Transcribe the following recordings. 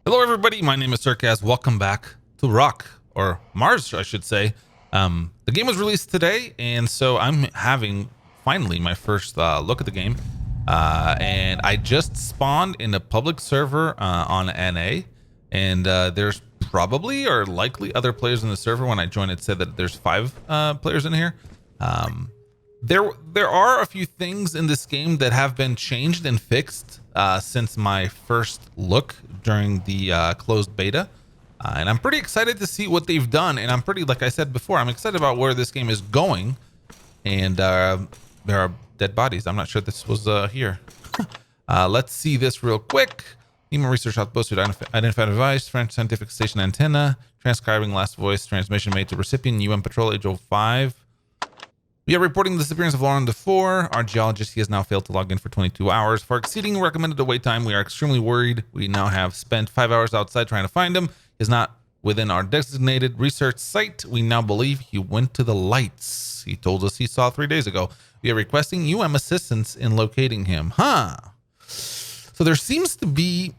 Hello everybody, my name is Syrkaz. Welcome back to Rokh, or Mars I should say. The game was released today, and so I'm having finally my first look at the game. And I just spawned in a public server on NA, and there's probably or likely other players in the server. When I joined, it said that there's 5 players in here. There are a few things in this game that have been changed and fixed since my first look during the closed beta, and I'm pretty excited to see what they've done. And I'm pretty, like I said before, I'm excited about where this game is going. And there are dead bodies. I'm not sure this was here. Let's see this real quick. Human research outpost to identify device, French scientific station antenna, transcribing last voice transmission made to recipient, UN patrol age 05. We are reporting the disappearance of Laurent Defour. Our geologist, he has now failed to log in for 22 hours. For exceeding recommended await time, we are extremely worried. We now have spent 5 hours outside trying to find him. He is not within our designated research site. We now believe he went to the lights. He told us he saw 3 days ago. We are requesting UM assistance in locating him. So there seems to be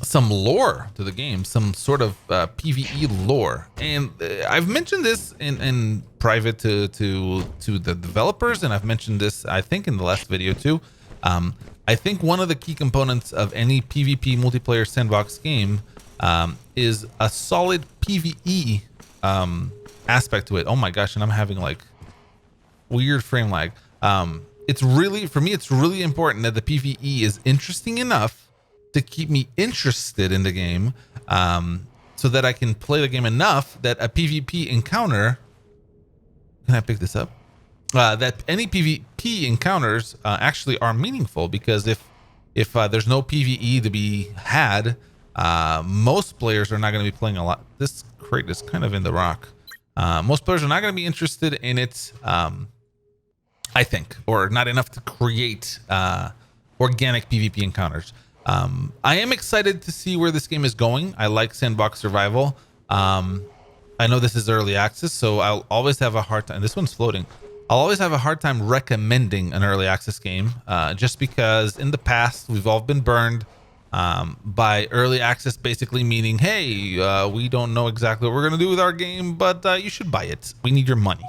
some lore to the game, some sort of PvE lore, and I've mentioned this in private to the developers, and I've mentioned this I think in the last video too. I think one of the key components of any PvP multiplayer sandbox game is a solid PvE aspect to it. Oh my gosh, and I'm having like weird frame lag. It's really, for me, it's really important that the PvE is interesting enough to keep me interested in the game, so that I can play the game enough that a PvP encounter, can I pick this up? That any PvP encounters actually are meaningful, because if there's no PvE to be had, most players are not going to be playing a lot. This crate is kind of in the rock. Most players are not going to be interested in it, I think, or not enough to create organic PvP encounters. I am excited to see where this game is going. I like sandbox survival. I know this is early access, so I'll always have a hard time. This one's floating. I'll always have a hard time recommending an early access game, just because in the past we've all been burned by early access, basically meaning, hey, we don't know exactly what we're going to do with our game, but you should buy it. We need your money.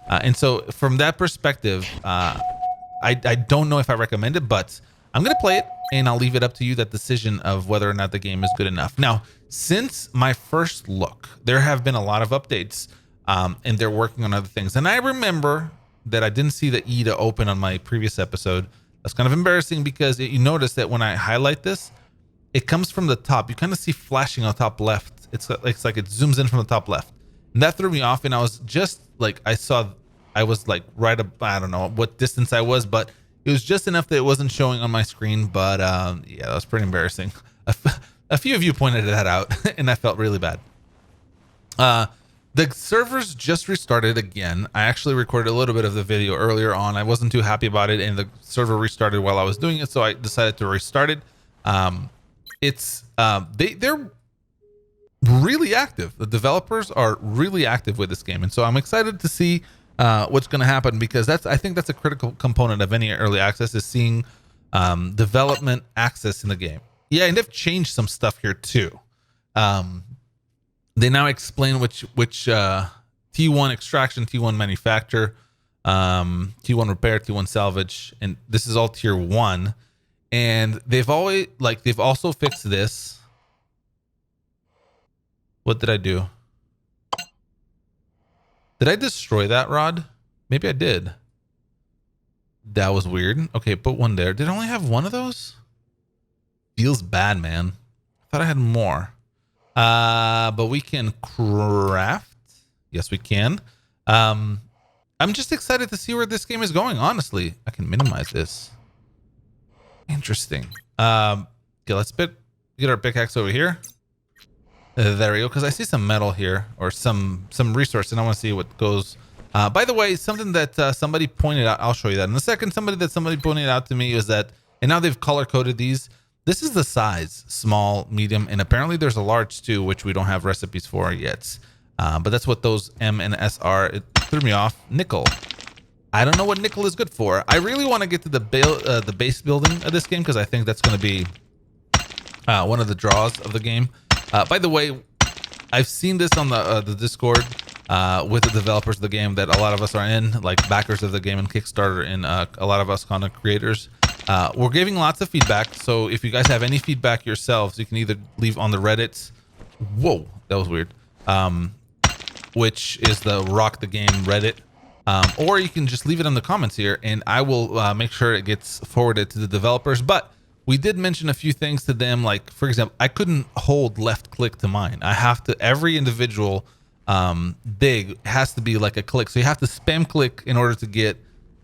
And so from that perspective, I don't know if I recommend it, but I'm going to play it, and I'll leave it up to you, that decision of whether or not the game is good enough. Now, since my first look, there have been a lot of updates, and they're working on other things. And I remember that I didn't see the E to open on my previous episode. That's kind of embarrassing, because you notice that when I highlight this, it comes from the top. You kind of see flashing on the top left. It's like it zooms in from the top left. And that threw me off, and I was just like, I was like right up, I don't know what distance I was, but it was just enough that it wasn't showing on my screen. But yeah, that was pretty embarrassing. A few of you pointed that out, and I felt really bad. The servers just restarted again. I actually recorded a little bit of the video earlier on. I wasn't too happy about it, and the server restarted while I was doing it, so I decided to restart it. They're really active. The developers are really active with this game, and so I'm excited to see what's going to happen, because I think that's a critical component of any early access, is seeing development access in the game. Yeah, and they've changed some stuff here too. They now explain which T1 extraction, T1 manufacture, T1 repair, T1 salvage, and this is all tier 1. And they've also fixed this. What did I do? Did I destroy that rod? Maybe I did. That was weird. Okay, put one there. Did I only have one of those? Feels bad, man. I thought I had more. But we can craft. Yes, we can. I'm just excited to see where this game is going, honestly. I can minimize this. Interesting. Okay, let's get our pickaxe over here. There we go, because I see some metal here, or some resource, and I want to see what goes. By the way, something that somebody pointed out, I'll show you that in a second. Somebody pointed out to me is that, and now they've color coded these. This is the size, small, medium, and apparently there's a large too, which we don't have recipes for yet. But that's what those M and S are. It threw me off. Nickel. I don't know what nickel is good for. I really want to get to the base building of this game, because I think that's going to be one of the draws of the game. By the way, I've seen this on the Discord with the developers of the game that a lot of us are in, like backers of the game and Kickstarter, and a lot of us content creators. We're giving lots of feedback, so if you guys have any feedback yourselves, you can either leave on the Reddit. Whoa, that was weird. Which is the Rock the Game Reddit. Or you can just leave it in the comments here, and I will make sure it gets forwarded to the developers. But we did mention a few things to them, like, for example, I couldn't hold left click to mine. I have to, every individual dig has to be like a click. So you have to spam click in order to get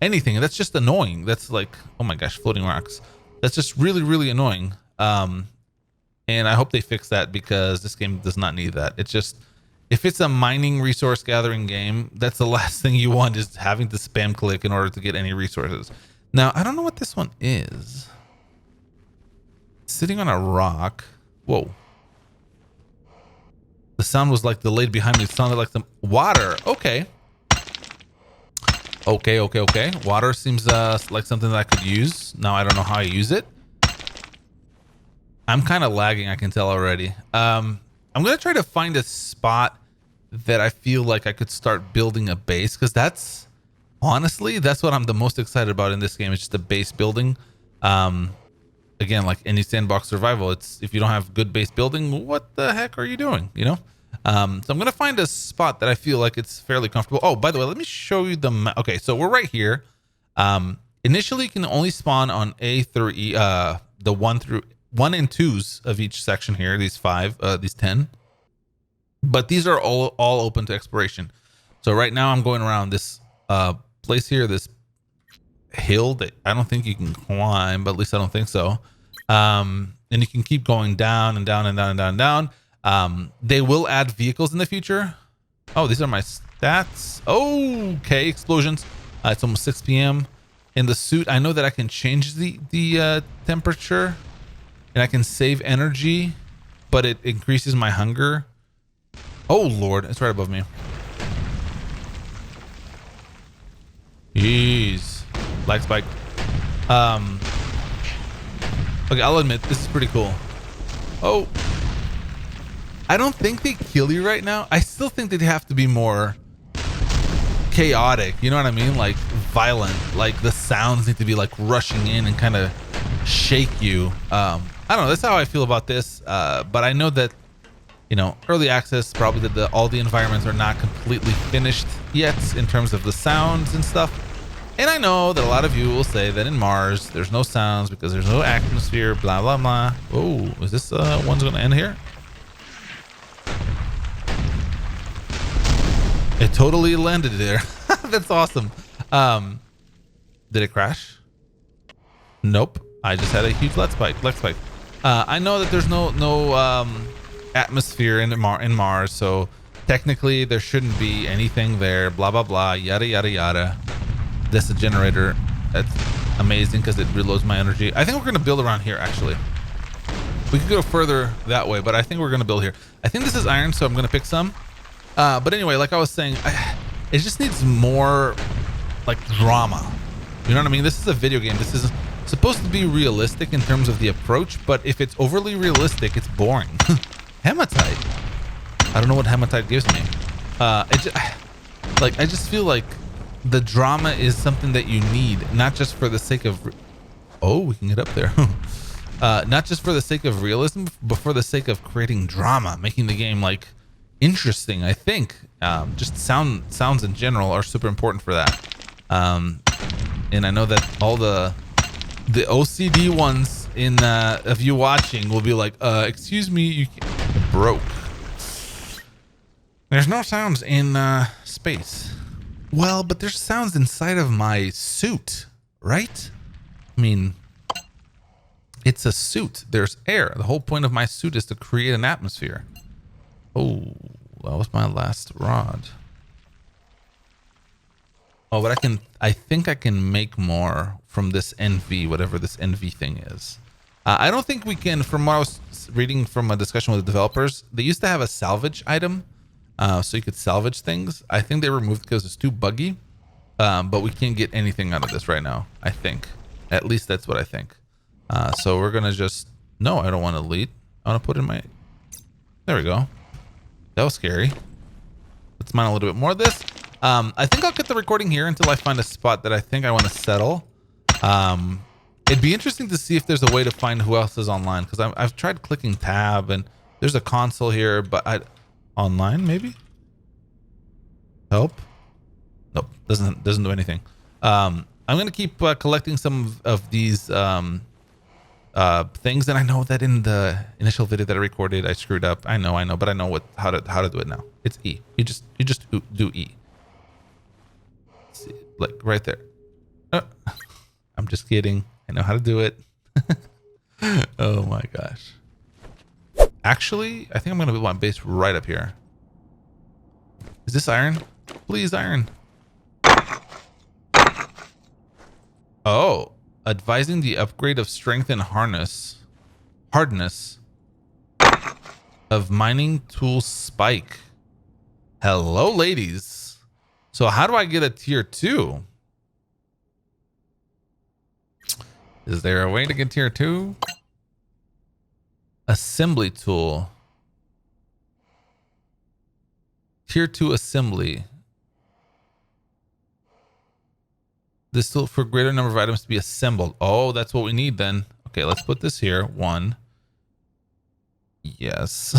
anything. And that's just annoying. That's like, oh my gosh, floating rocks. That's just really, really annoying. And I hope they fix that, because this game does not need that. It's just, if it's a mining resource gathering game, that's the last thing you want, is having to spam click in order to get any resources. Now, I don't know what this one is. Sitting on a rock. Whoa. The sound was like delayed behind me. It sounded like some water. Okay. Okay. Water seems like something that I could use. Now I don't know how I use it. I'm kind of lagging, I can tell already. I'm going to try to find a spot that I feel like I could start building a base, because that's, honestly, that's what I'm the most excited about in this game. It's just the base building. Again, like any sandbox survival, it's, if you don't have good base building, what the heck are you doing, you know? So I'm going to find a spot that I feel like it's fairly comfortable. Oh, by the way, let me show you the map. Okay, so we're right here. Initially, you can only spawn on A through E, the 1 and 2s of each section here, these 10. But these are all open to exploration. So right now I'm going around this place here, this hill that I don't think you can climb, but at least I don't think so. And you can keep going down and down and down and down and down. They will add vehicles in the future. Oh, these are my stats. Okay, explosions. It's almost 6 p.m. In the suit, I know that I can change the temperature, and I can save energy, but it increases my hunger. Oh Lord, it's right above me. Jeez. Lag spike. Okay, I'll admit, this is pretty cool. Oh. I don't think they kill you right now. I still think they have to be more chaotic. You know what I mean? Like violent. Like the sounds need to be like rushing in and kind of shake you. I don't know. That's how I feel about this. But I know that, you know, early access, probably that all the environments are not completely finished yet in terms of the sounds and stuff. And I know that a lot of you will say that in Mars, there's no sounds because there's no atmosphere, blah, blah, blah. Oh, is this one's going to end here? It totally landed there. That's awesome. Did it crash? Nope. I just had a huge lag spike. I know that there's no atmosphere in Mars, so technically there shouldn't be anything there. Blah blah blah. Yada yada yada. That's a generator. That's amazing because it reloads my energy. I think we're gonna build around here. Actually, we could go further that way, but I think we're gonna build here. I think this is iron, so I'm gonna pick some. But anyway, like I was saying, it just needs more like drama. You know what I mean? This is a video game. This is supposed to be realistic in terms of the approach, but if it's overly realistic, it's boring. Hematite. I don't know what hematite gives me. I just feel like the drama is something that you need, not just for the sake of. Oh, we can get up there. Not just for the sake of realism, but for the sake of creating drama, making the game like interesting. I think just sounds in general are super important for that. And I know that all the OCD ones in of you watching will be like, excuse me, you broke. There's no sounds in space. Well, but there's sounds inside of my suit, right? I mean, it's a suit. There's air. The whole point of my suit is to create an atmosphere. Oh, that was my last rod. Oh, but I think I can make more from this NV, whatever this NV thing is. I don't think we can, from what I was reading from a discussion with the developers, they used to have a salvage item, so you could salvage things. I think they removed because it's too buggy, but we can't get anything out of this right now, I think. At least that's what I think. So we're going to just No, I don't want to delete. I want to put in my... There we go. That was scary. Let's mine a little bit more of this. I think I'll get the recording here until I find a spot that I think I want to settle. It'd be interesting to see if there's a way to find who else is online, because I've tried clicking tab and there's a console here, but online maybe? Help? Nope, doesn't do anything. I'm gonna keep collecting some of these things, and I know that in the initial video that I recorded I screwed up. I know, but I know how to do it now. It's E. You just do E. See, like right there. I'm just kidding. I know how to do it. Oh my gosh. Actually, I think I'm gonna build my base right up here. Is this iron? Please, iron. Oh, advising the upgrade of strength and hardness of mining tool spike. Hello, ladies. So how do I get a tier 2? Is there a way to get tier 2? Assembly tool. Tier 2 assembly. This tool for greater number of items to be assembled. Oh, that's what we need then. Okay, let's put this here. 1. Yes.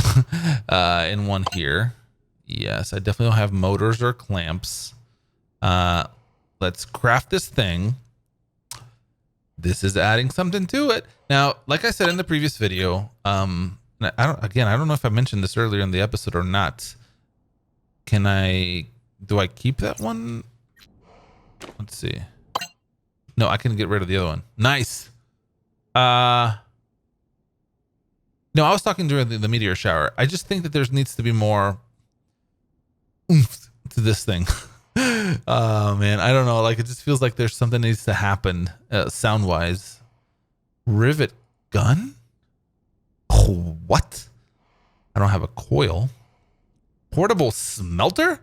And 1 here. Yes, I definitely don't have motors or clamps. Let's craft this thing. This is adding something to it. Now, like I said in the previous video, I don't know if I mentioned this earlier in the episode or not. Do I keep that one? Let's see. No, I can get rid of the other one. Nice. No, I was talking during the meteor shower. I just think that there needs to be more oomph to this thing. Oh man, I don't know. Like, it just feels like there's something needs to happen sound wise. Rivet gun? What? I don't have a coil. Portable smelter?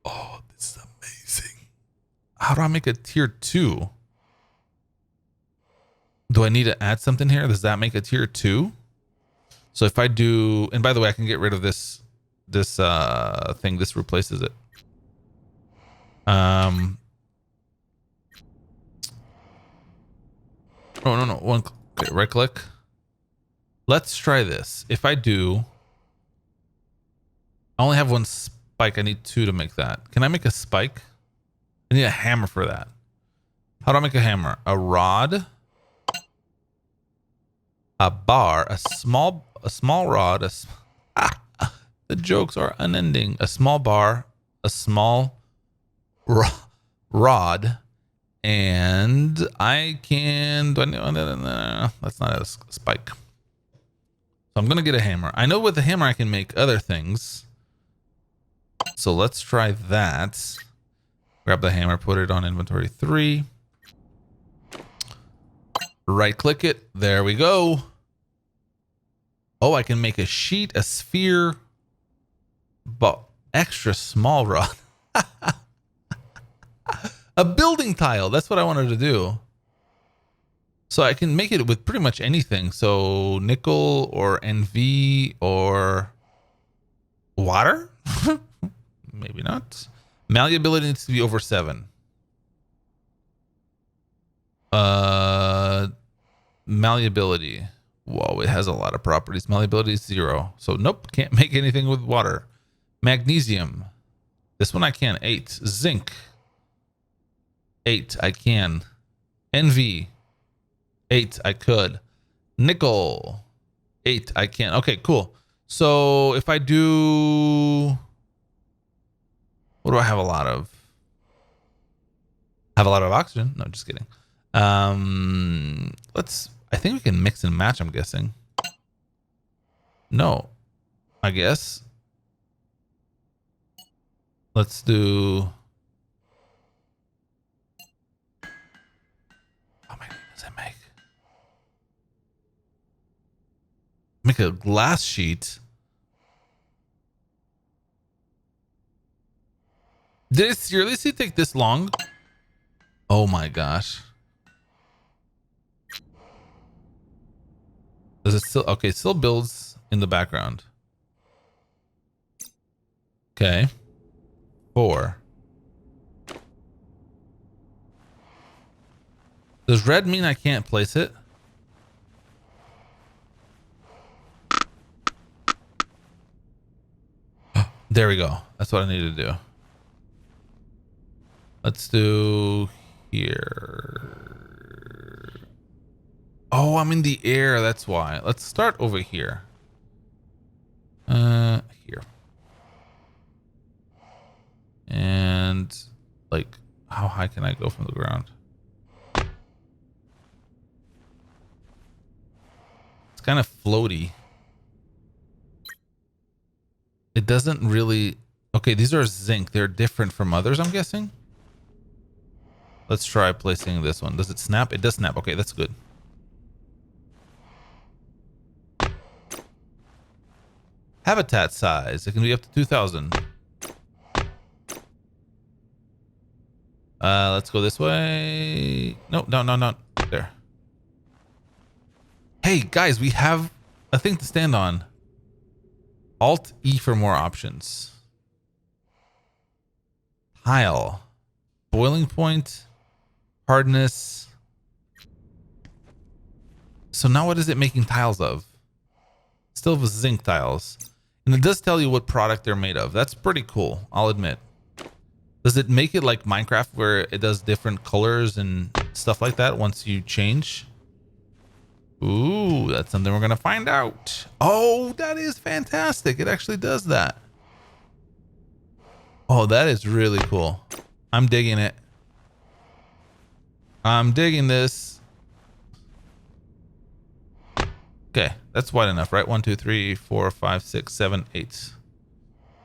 Oh, this is amazing. How do I make a tier 2? Do I need to add something here? Does that make a tier 2? So if I do, and by the way, I can get rid of this thing. This replaces it. Oh, no. Okay, right click. Let's try this. If I do, I only have 1 spike. I need 2 to make that. Can I make a spike? I need a hammer for that. How do I make a hammer? A rod, a bar, a small rod, the jokes are unending. A small bar, a small rod, and I can... That's not a spike. So I'm going to get a hammer. I know with the hammer I can make other things. So let's try that. Grab the hammer, put it on inventory 3. Right click it. There we go. Oh, I can make a sheet, a sphere, but extra small rod. A building tile. That's what I wanted to do. So I can make it with pretty much anything. So nickel or NV or water. Maybe not. Malleability needs to be over 7. Malleability. Whoa, it has a lot of properties. Malleability is 0. So nope, can't make anything with water. Magnesium. This one I can. 8. Zinc. 8. I can. NV. 8. I could. Nickel. 8. I can. Okay, cool. So if I do... What do I have a lot of? Have a lot of oxygen? No, just kidding. I think we can mix and match, I'm guessing. No, I guess. Let's do... How many does it make? Make a glass sheet. Did it seriously take this long? Oh my gosh. Does it still? Okay, it still builds in the background. Okay. 4. Does red mean I can't place it? There we go. That's what I need to do. Let's do here. Oh, I'm in the air. That's why. Let's start over here. Here. And like, how high can I go from the ground? It's kind of floaty. It doesn't really... Okay, these are zinc. They're different from others, I'm guessing. Let's try placing this one. Does it snap? It does snap. Okay, that's good. Habitat size. It can be up to 2,000. Let's go this way. No, no, no, no. There. Hey, guys, we have a thing to stand on. Alt E for more options. Tile. Boiling point. Hardness. So now what is it making tiles of? Still with zinc tiles. And it does tell you what product they're made of. That's pretty cool, I'll admit. Does it make it like Minecraft where it does different colors and stuff like that once you change? Ooh, that's something we're going to find out. Oh, that is fantastic. It actually does that. Oh, that is really cool. I'm digging it. I'm digging this. Okay, that's wide enough, right? 1, 2, 3, 4, 5, 6, 7, 8.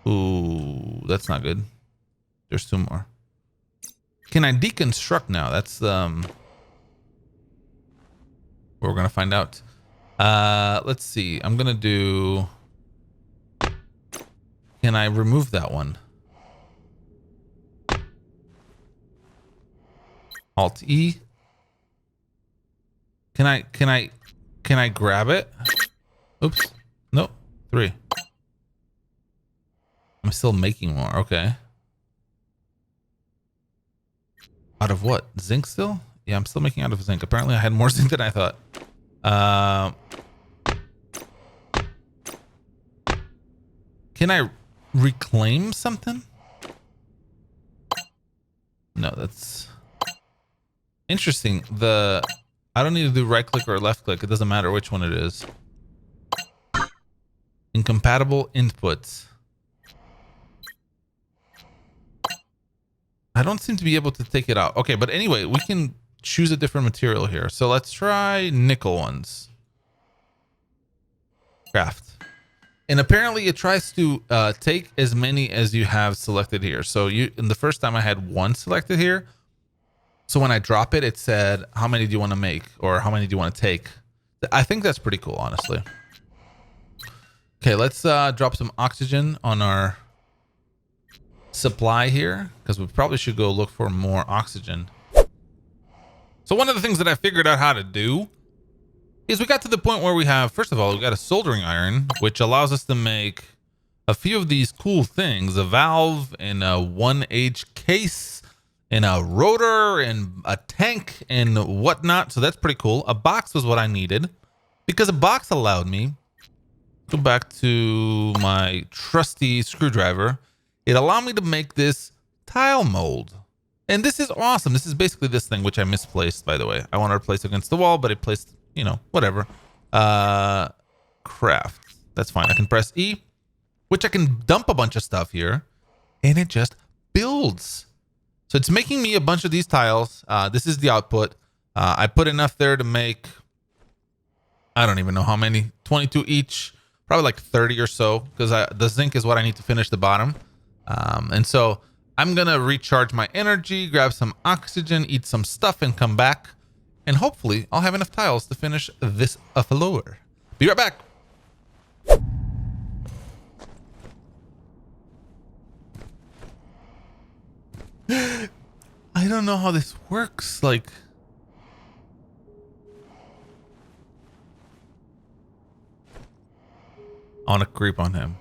Ooh, that's not good. There's 2 more. Can I deconstruct now? That's what we're gonna find out. Let's see. I'm gonna do. Can I remove that one? Alt E. Can I grab it? Oops. Nope. 3. I'm still making more. Okay. Out of what? Zinc still? Yeah, I'm still making out of zinc. Apparently I had more zinc than I thought. Can I reclaim something? No, that's interesting. I don't need to do right click or left click. It doesn't matter which one it is. Incompatible inputs. I don't seem to be able to take it out. Okay, but anyway, we can choose a different material here. So let's try nickel ones. Craft. And apparently it tries to take as many as you have selected here. So in the first time I had 1 selected here. So when I drop it, it said, how many do you want to make? Or how many do you want to take? I think that's pretty cool, honestly. Okay, let's drop some oxygen on our supply here, because we probably should go look for more oxygen. So one of the things that I figured out how to do is we got to the point where we have, first of all, we got a soldering iron, which allows us to make a few of these cool things, a valve and a 1H case and a rotor and a tank and whatnot. So that's pretty cool. A box was what I needed because a box allowed me go back to my trusty screwdriver. It allowed me to make this tile mold. And this is awesome. This is basically this thing, which I misplaced, by the way. I wanted to place against the wall, but it placed, you know, whatever. Craft. That's fine. I can press E, which I can dump a bunch of stuff here, and it just builds. So it's making me a bunch of these tiles. This is the output. I put enough there to make, I don't even know how many, 22 each, probably like 30 or so, because the zinc is what I need to finish the bottom. And so I'm going to recharge my energy, grab some oxygen, eat some stuff, and come back. And hopefully I'll have enough tiles to finish this floor. Be right back. I don't know how this works. Like, I want to creep on him.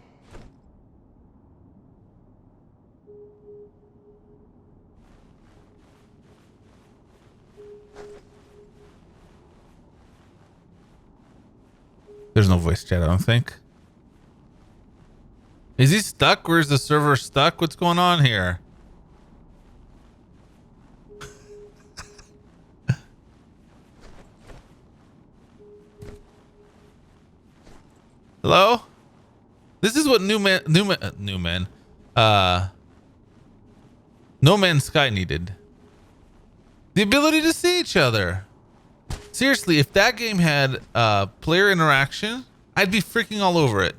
There's no voice chat, I don't think. Is he stuck? Where's the server stuck? What's going on here? Hello? This is what No Man's Sky needed. The ability to see each other. Seriously, if that game had player interaction, I'd be freaking all over it.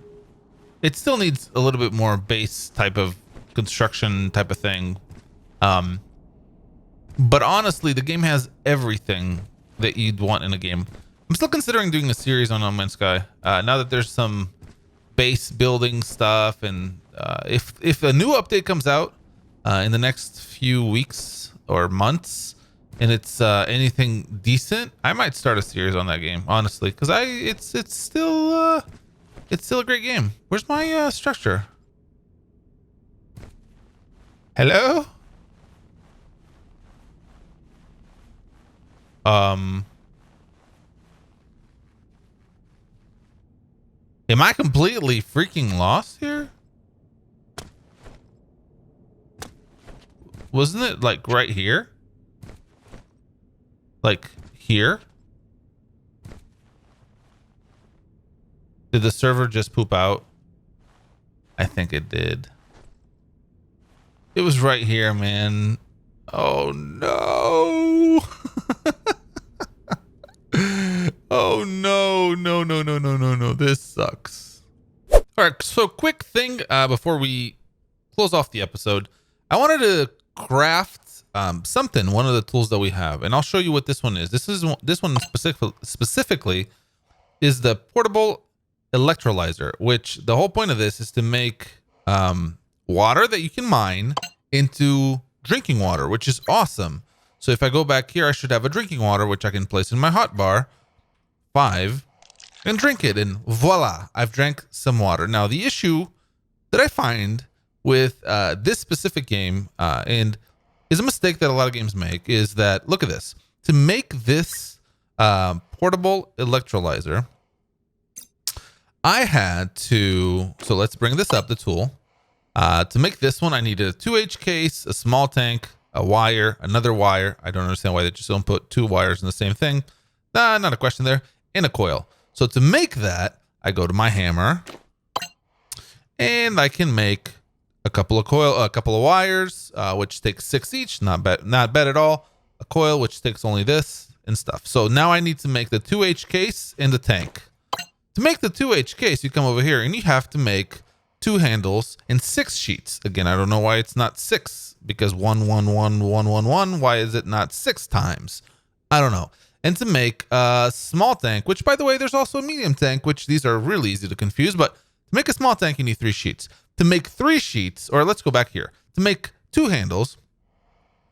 It still needs a little bit more base type of construction type of thing. But honestly, the game has everything that you'd want in a game. I'm still considering doing a series on No Man's Sky. Now that there's some base building stuff, and if a new update comes out in the next few weeks or months, and it's anything decent, I might start a series on that game, honestly, because it's still a great game. Where's my structure? Hello? Am I completely freaking lost here? Wasn't it like right here? Like here? Did the server just poop out? I think it did. It was right here, man. Oh no. Oh no. This sucks. All right, so quick thing before we close off the episode. I wanted to craft something, one of the tools that we have, and I'll show you what this one is. This one specifically is the portable electrolyzer, which the whole point of this is to make water that you can mine into drinking water, which is awesome. So if I go back here, I should have a drinking water, which I can place in my hotbar 5 and drink it. And voila, I've drank some water. Now, the issue that I find with this specific game and is a mistake that a lot of games make is that, look at this. To make this portable electrolyzer, I had to, so let's bring this up, the tool. To make this one, I needed a 2H case, a small tank, a wire, another wire. I don't understand why they just don't put 2 wires in the same thing. Not a question there. And a coil. So to make that, I go to my hammer and I can make a couple of wires, which takes 6 each. Not bad at all. A coil, which takes only this and stuff. So now I need to make the 2H case and the tank. To make the 2H case, you come over here and you have to make 2 handles and 6 sheets. Again, I don't know why it's not 6, because 1, 1, 1, 1, 1, 1. Why is it not 6 times? I don't know. And to make a small tank, which by the way, there's also a medium tank, which these are really easy to confuse, but to make a small tank, you need 3 sheets. To make 3 sheets, or let's go back here. To make 2 handles,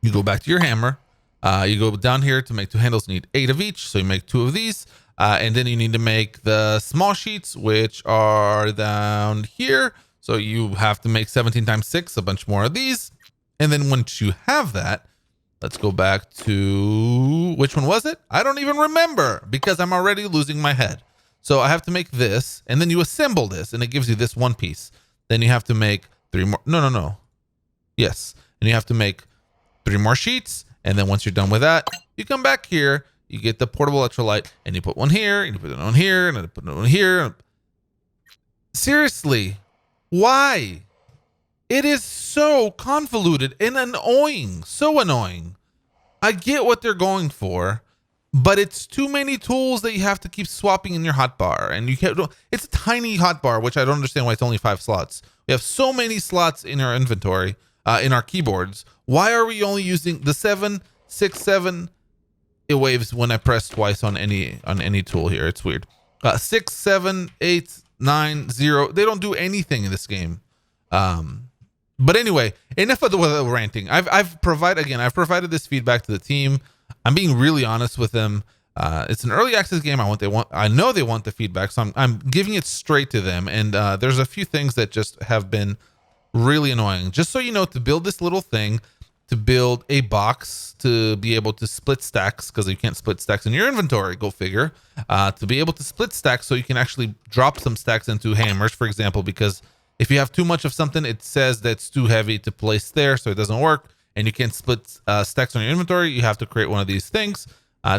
you go back to your hammer. You go down here to make 2 handles, you need 8 of each. So you make 2 of these. And then you need to make the small sheets, which are down here. So you have to make 17 times 6, a bunch more of these. And then once you have that, let's go back to, which one was it? I don't even remember because I'm already losing my head. So I have to make this, and then you assemble this, and it gives you this one piece. Then you have to make 3 more. No. Yes. And you have to make 3 more sheets. And then once you're done with that, you come back here, you get the portable electrolyte, and you put one here, and you put it on here, and then put it on here. Seriously, why? It is so convoluted and annoying. So annoying. I get what they're going for, but it's too many tools that you have to keep swapping in your hotbar. And you can't, it's a tiny hotbar, which I don't understand why it's only 5 slots. We have so many slots in our inventory, in our keyboards. Why are we only using the 7, 6, 7? It waves when I press twice on any tool here. It's weird. 6, 7, 8, 9, 0. They don't do anything in this game. But anyway, enough of the ranting. I've provided this feedback to the team. I'm being really honest with them. It's an early access game. I know they want the feedback, so I'm giving it straight to them. And there's a few things that just have been really annoying. Just so you know, to build this little thing, to build a box to be able to split stacks, because you can't split stacks in your inventory, go figure. To be able to split stacks so you can actually drop some stacks into hammers, for example, because if you have too much of something, it says that it's too heavy to place there, so it doesn't work, and you can't split stacks on your inventory. You have to create one of these things,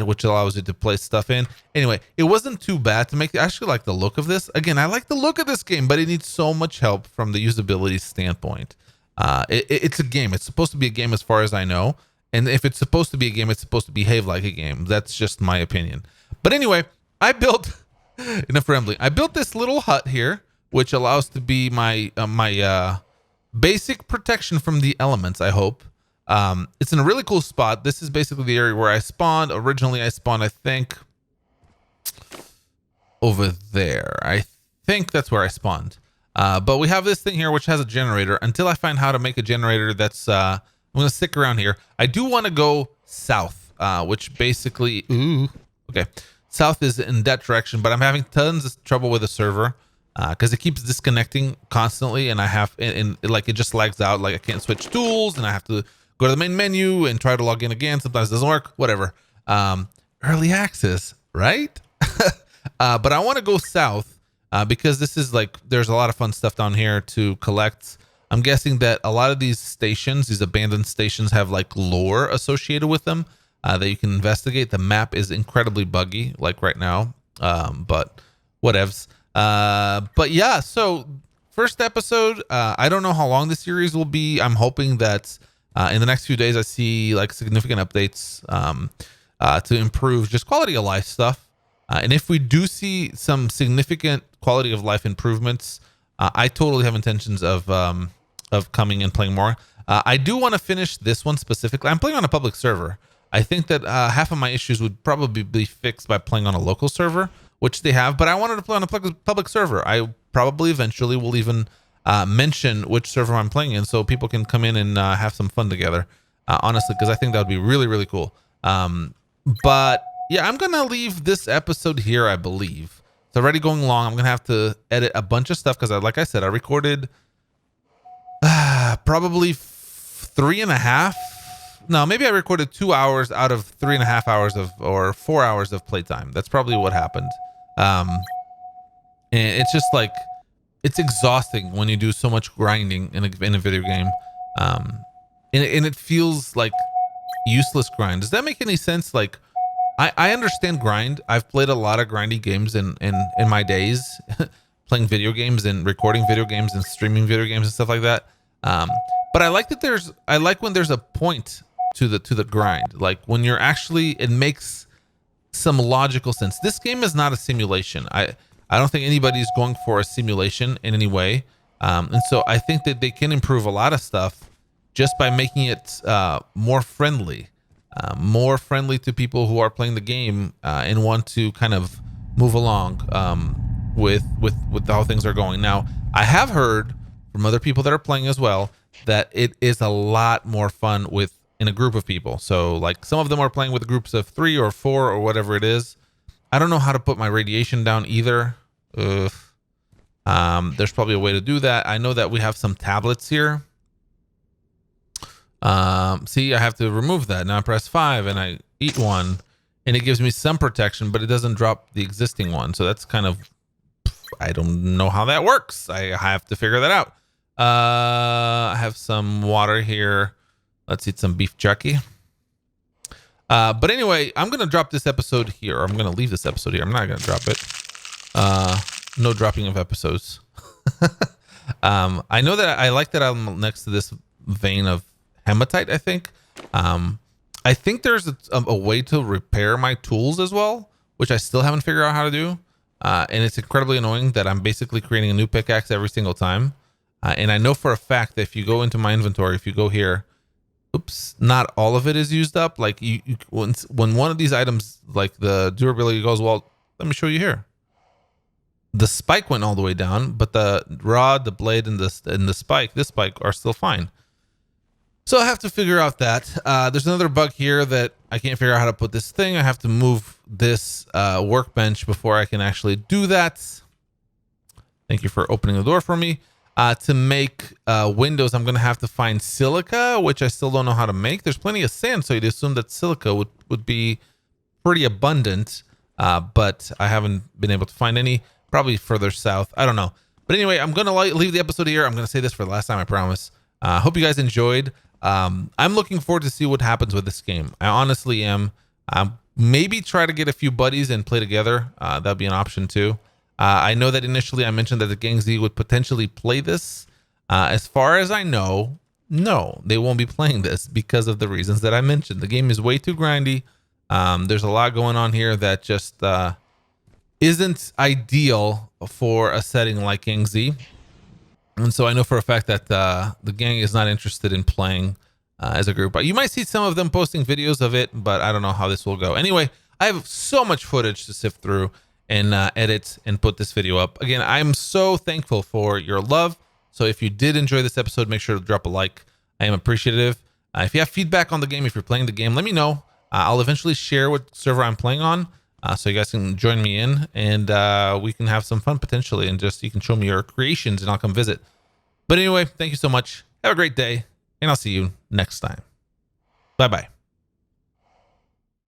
which allows you to place stuff in. Anyway, it wasn't too bad to make. I actually like the look of this. Again, I like the look of this game, but it needs so much help from the usability standpoint. It's a game. It's supposed to be a game as far as I know. And if it's supposed to be a game, it's supposed to behave like a game. That's just my opinion. But anyway, I built, enough rambling. I built this little hut here, which allows to be my basic protection from the elements, I hope. It's in a really cool spot. This is basically the area where I spawned. Originally, I spawned, I think, over there. I think that's where I spawned. But we have this thing here, which has a generator. Until I find how to make a generator that's... I'm going to stick around here. I do want to go south, which basically... Ooh, okay. South is in that direction, but I'm having tons of trouble with the server because it keeps disconnecting constantly, and I have... and like, it just lags out. Like, I can't switch tools, and I have to go to the main menu and try to log in again. Sometimes it doesn't work. Whatever. Early access, right? But I want to go south because this is like... There's a lot of fun stuff down here to collect. I'm guessing that a lot of these stations, these abandoned stations, have like lore associated with them that you can investigate. The map is incredibly buggy, like right now, but whatevs. But yeah, so first episode, I don't know how long the series will be. I'm hoping that in the next few days I see like significant updates to improve just quality of life stuff. And if we do see some significant quality of life improvements, I totally have intentions of coming and playing more. I do want to finish this one specifically. I'm playing on a public server. I think that half of my issues would probably be fixed by playing on a local server, which they have, but I wanted to play on a public server. I probably eventually will even mention which server I'm playing in so people can come in and have some fun together, honestly, because I think that would be really, really cool. But yeah, I'm going to leave this episode here, I believe. It's already going long. I'm going to have to edit a bunch of stuff because, like I said, I recorded probably 3.5. No, maybe I recorded 2 hours out of 3.5 hours or 4 hours of playtime. That's probably what happened. And it's just like, it's exhausting when you do so much grinding in a video game. And it feels like useless grind. Does that make any sense? Like, I understand grind. I've played a lot of grindy games in my days, playing video games and recording video games and streaming video games and stuff like that. But I like that I like when there's a point to the grind. Like when you're actually, it makes some logical sense. This game is not a simulation. I don't think anybody's going for a simulation in any way. And so I think that they can improve a lot of stuff just by making it more friendly. More friendly to people who are playing the game and want to kind of move along with how things are going. Now, I have heard from other people that are playing as well that it is a lot more fun in a group of people. So like some of them are playing with groups of 3 or 4 or whatever it is. I don't know how to put my radiation down either. There's probably a way to do that. I know that we have some tablets here. See, I have to remove that. Now I press 5 and I eat one and it gives me some protection, but it doesn't drop the existing one. So that's kind of, I don't know how that works. I have to figure that out. I have some water here. Let's eat some beef jerky. But anyway, I'm going to drop this episode here. I'm going to leave this episode here. I'm not going to drop it. No dropping of episodes. I know that I like that I'm next to this vein of hematite, I think. I think there's a way to repair my tools as well, which I still haven't figured out how to do. And it's incredibly annoying that I'm basically creating a new pickaxe every single time. And I know for a fact that if you go into my inventory, if you go here, oops, not all of it is used up. Like when one of these items, like the durability goes, well, let me show you here. The spike went all the way down, but the rod, the blade, and the spike, this spike are still fine. So I have to figure out that. There's another bug here that I can't figure out how to put this thing. I have to move this workbench before I can actually do that. Thank you for opening the door for me. To make windows, I'm going to have to find silica, which I still don't know how to make. There's plenty of sand, so you'd assume that silica would be pretty abundant, but I haven't been able to find any. Probably further south. I don't know. But anyway, I'm going to leave the episode here. I'm going to say this for the last time, I promise. Hope you guys enjoyed. I'm looking forward to see what happens with this game. I honestly am. Maybe try to get a few buddies and play together. That'd be an option too. I know that initially I mentioned that the Gang Z would potentially play this. As far as I know, no, they won't be playing this because of the reasons that I mentioned. The game is way too grindy. There's a lot going on here that just isn't ideal for a setting like Gang Z. And so I know for a fact that the gang is not interested in playing as a group. But you might see some of them posting videos of it, but I don't know how this will go. Anyway, I have so much footage to sift through and edit and put this video up. Again, I'm so thankful for your love. So if you did enjoy this episode, make sure to drop a like. I am appreciative. If you have feedback on the game, if you're playing the game, let me know. I'll eventually share what server I'm playing on. So you guys can join me in and we can have some fun potentially, and just you can show me your creations and I'll come visit. But anyway, thank you so much. Have a great day and I'll see you next time. Bye-bye.